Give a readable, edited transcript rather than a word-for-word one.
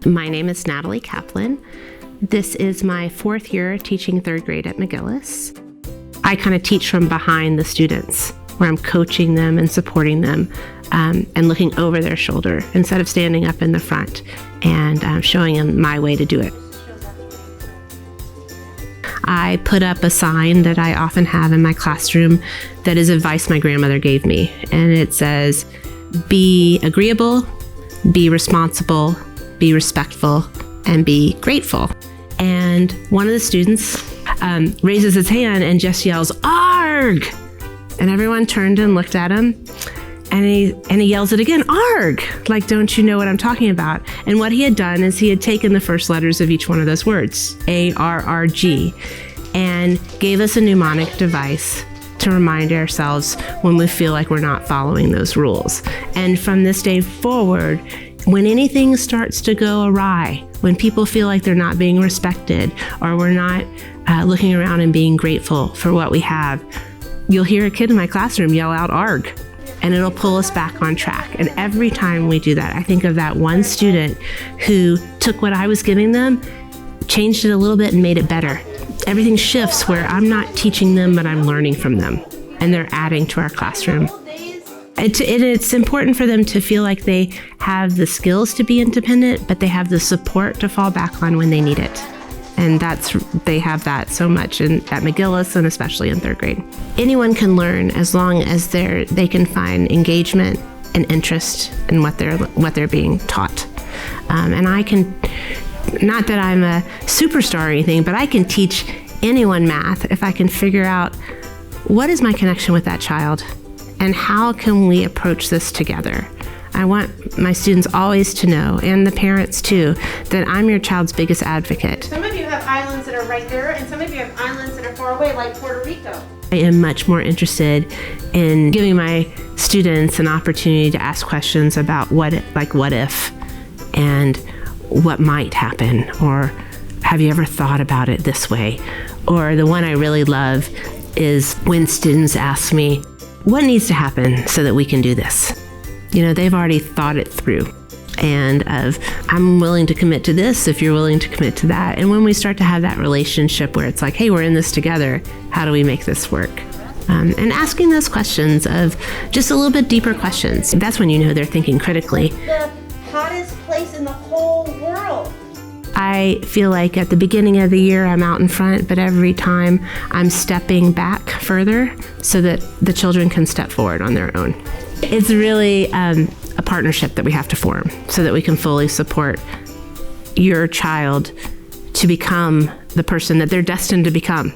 My name is Natalie Kaplan. This is my fourth year teaching third grade at McGillis. I kind of teach from behind the students, where I'm coaching them and supporting them and looking over their shoulder instead of standing up in the front and showing them my way to do it. I put up a sign that I often have in my classroom that is advice my grandmother gave me, and it says, be agreeable, be responsible, be respectful, and be grateful. And one of the students raises his hand and just yells, "Arg!" And everyone turned and looked at him, and he yells it again, "Arg!" Like, don't you know what I'm talking about? And what he had done is he had taken the first letters of each one of those words, A-R-R-G, and gave us a mnemonic device to remind ourselves when we feel like we're not following those rules. And from this day forward, when anything starts to go awry, when people feel like they're not being respected or we're not looking around and being grateful for what we have, you'll hear a kid in my classroom yell out "Arg!" and it'll pull us back on track. And every time we do that, I think of that one student who took what I was giving them, changed it a little bit and made it better. Everything shifts where I'm not teaching them, but I'm learning from them, and they're adding to our classroom. It's important for them to feel like they have the skills to be independent, but they have the support to fall back on when they need it. And they have that so much at McGillis, and especially in third grade. Anyone can learn as long as they can find engagement and interest in what they're being taught. And I can, not that I'm a superstar or anything, but I can teach anyone math if I can figure out what is my connection with that child and how can we approach this together. I want my students always to know, and the parents too, that I'm your child's biggest advocate. Some of you have islands that are right there, and some of you have islands that are far away, like Puerto Rico. I am much more interested in giving my students an opportunity to ask questions about what if, and what might happen, or have you ever thought about it this way? Or the one I really love is when students ask me, what needs to happen so that we can do this? You know, they've already thought it through, and I'm willing to commit to this if you're willing to commit to that. And when we start to have that relationship where it's like, hey, we're in this together, how do we make this work? And asking those questions of just a little bit deeper questions, that's when you know they're thinking critically. The hottest place in the whole world. I feel like at the beginning of the year I'm out in front, but every time I'm stepping back further so that the children can step forward on their own. It's really a partnership that we have to form so that we can fully support your child to become the person that they're destined to become.